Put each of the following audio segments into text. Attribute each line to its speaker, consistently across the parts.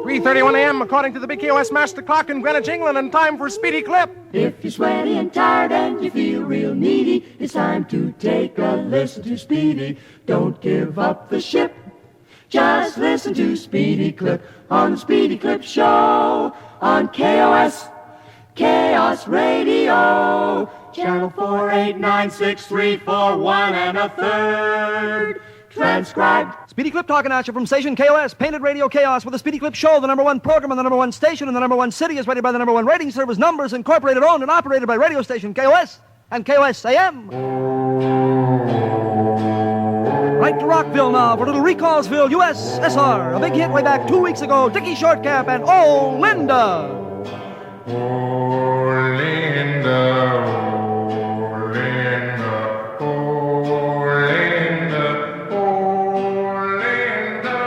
Speaker 1: 3:31 a.m. according to the Big KOS Master Clock in Greenwich, England, and time for Speedy Clip.
Speaker 2: If you're sweaty and tired and you feel real needy, it's time to take a listen to Speedy. Don't give up the ship. Just listen to Speedy Clip on the Speedy Clip Show on KOS, Chaos Radio, Channel 4896341 and a third. Transcribed.
Speaker 3: Speedy Clip talking at you from station KOS, Painted Radio Chaos, with the Speedy Clip Show, the number one program on the number one station in the number one city, is rated by the number one rating service, Numbers Incorporated, owned and operated by radio station KOS and KOS AM. Right to Rockville now for Little Recallsville, USSR. A big hit way back 2 weeks ago, Dickie Shortcap and Oh, Linda.
Speaker 4: Oh, Linda, oh, Linda, oh, Linda, oh, Linda.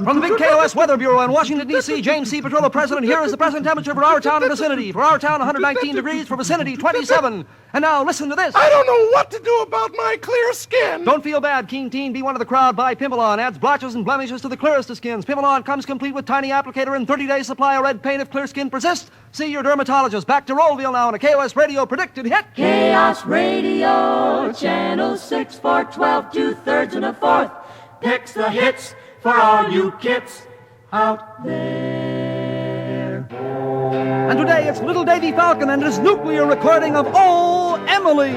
Speaker 3: From the big KOS Weather Bureau in Washington, D.C., James C. Petrola, President, here is the present temperature for our town and vicinity. For our town, 119 degrees, for vicinity, 27. And now, listen to this.
Speaker 1: I don't know what to do about my clear skin.
Speaker 3: Don't feel bad, keen teen. Be one of the crowd. Buy Pimple-On. Adds blotches and blemishes to the clearest of skins. Pimple-On comes complete with tiny applicator and 30-day supply of red paint if clear skin persists. See your dermatologist. Back to Rollville now on a KOS Radio predicted hit.
Speaker 2: Chaos Radio, Channel 6 for 12, 2/3 and a fourth. Picks the hits for all you kids out there.
Speaker 3: And today it's Little Davy Falcon and his nuclear recording of Oh, Emily.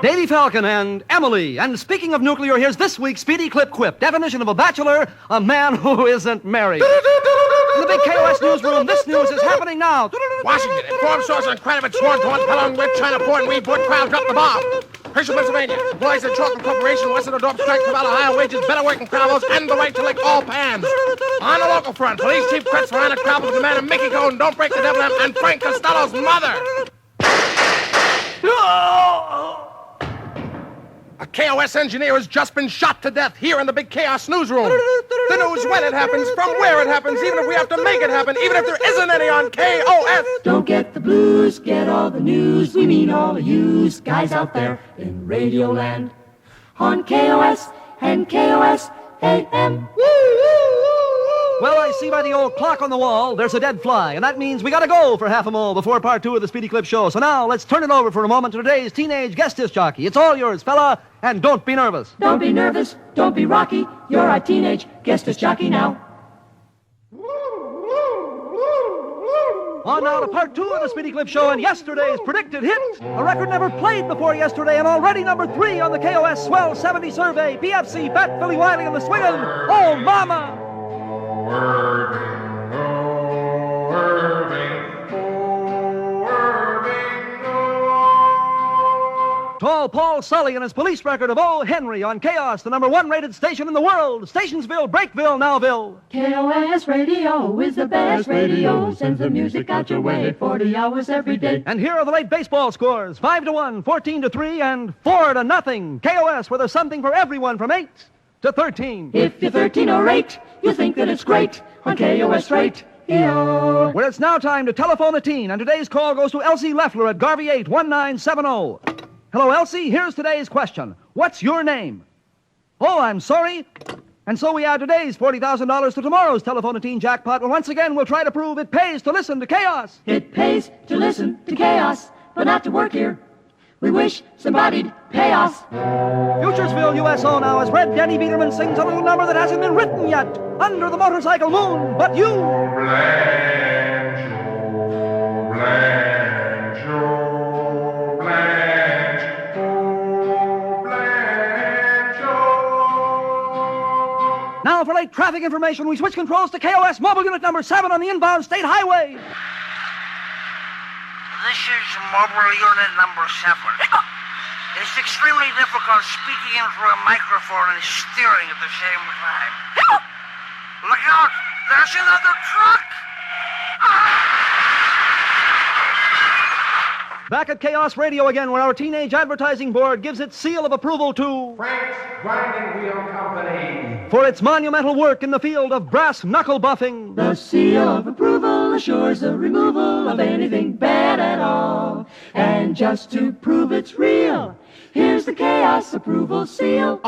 Speaker 3: Davy Falcon and Emily. And speaking of nuclear, here's this week's Speedy Clip Quip. Definition of a bachelor, a man who isn't married. In the big KOS newsroom, this news is happening now.
Speaker 1: Washington, informed source on Kratovich, sworn to Pelham, Red China Port, and Weed Port, crowd dropped the bomb. Herschel, Pennsylvania. Employees of Chalk Corporation, Western Adorp strike for higher wages, better working crowds, and the right to lick all pans. On the local front, police chief Kretz for Anna Crowell demand a Mickey Cone, don't break the devil, and Frank Costello's mother. A KOS engineer has just been shot to death here in the big Chaos newsroom. The news when it happens, from where it happens, even if we have to make it happen, even if there isn't any on KOS.
Speaker 2: Don't get the blues, get all the news. We mean all of yous guys out there in Radioland on KOS and KOS AM.
Speaker 3: Well, I see by the old clock on the wall, there's a dead fly, and that means we gotta go for half a mole before part 2 of the Speedy Clip Show. So now, let's turn it over for a moment to today's teenage guest disc jockey. It's all yours, fella, and don't be nervous.
Speaker 2: Don't be nervous, don't be rocky. You're our teenage guest disc jockey now.
Speaker 3: On now to part 2 of the Speedy Clip Show and yesterday's predicted hit. A record never played before yesterday and already number 3 on the KOS Swell 70 survey. PFC, Fat Philly Wiley and the Swingin', Oh Mama!
Speaker 4: Irving, oh, Irving, oh, Irving, oh.
Speaker 3: Tall Paul Sully and his police record of Oh Henry on Chaos, the number 1 rated station in the world. Stationsville, Breakville, Nowville.
Speaker 2: KOS Radio is the best radio. Sends the music out your way 40 hours every day.
Speaker 3: And here are the late baseball scores. 5-1, 14-3, and 4-0. KOS, where there's something for everyone from 8 to 13.
Speaker 2: If you're 13 or 8, you think that it's great on KOS Radio.
Speaker 3: Where it's now time to telephone a teen, and today's call goes to Elsie Leffler at Garvey 81970. Hello, Elsie. Here's today's question. What's your name? Oh, I'm sorry. And so we add today's $40,000 to tomorrow's telephone a teen jackpot. Well, once again, we'll try to prove it pays to listen to Chaos.
Speaker 2: It pays to listen to Chaos, but not to work here. We wish somebody'd pay us.
Speaker 3: Futuresville, USO now, as Red Danny Biederman sings a little number that hasn't been written yet. Under the motorcycle moon, but you.
Speaker 4: Blanche, oh, Blanche, oh, Blanche, oh, Blanche, oh.
Speaker 3: Now for late traffic information, we switch controls to KOS Mobile Unit number 7 on the inbound state highway.
Speaker 5: This is mobile unit number 7. It's extremely difficult speaking in through a microphone and steering at the same time. Look out! There's another truck!
Speaker 3: Back at Chaos Radio again, where our teenage advertising board gives its seal of approval to
Speaker 4: Frank's Grinding Wheel Company.
Speaker 3: for its monumental work in the field of brass knuckle buffing.
Speaker 2: The seal of approval assures the removal of anything bad at all. And just to prove it's real, here's the Chaos Approval Seal.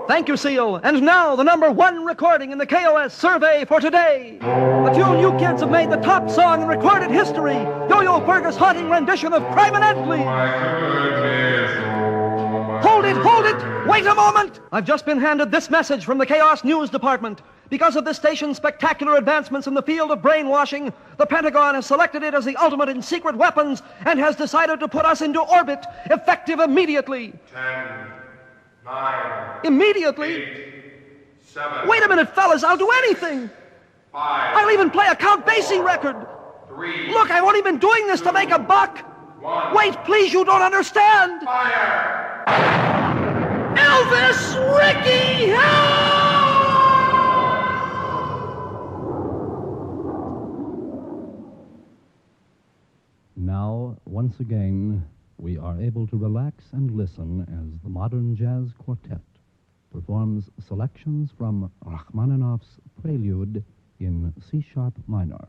Speaker 3: Thank you, Seal. And now, the number one recording in the KOS survey for today. The tune you kids have made the top song in recorded history. Yo-Yo Fergus' haunting rendition of Crime and Edley.
Speaker 4: My goodness, oh my
Speaker 3: Hold it! Wait a moment! I've just been handed this message from the Chaos News Department. Because of this station's spectacular advancements in the field of brainwashing, the Pentagon has selected it as the ultimate in secret weapons and has decided to put us into orbit, effective immediately.
Speaker 4: 10, 9,
Speaker 3: Immediately?
Speaker 4: 8, 7,
Speaker 3: Wait a minute, fellas, I'll do anything.
Speaker 4: 5,
Speaker 3: I'll even play a Count Basie record.
Speaker 4: 3,
Speaker 3: Look, I've only been doing this to make a buck.
Speaker 4: 1.
Speaker 3: Wait, please, you don't understand.
Speaker 4: Fire!
Speaker 3: Elvis Ricky, help!
Speaker 6: Now, once again, we are able to relax and listen as the Modern Jazz Quartet performs selections from Rachmaninoff's Prelude in C-sharp minor.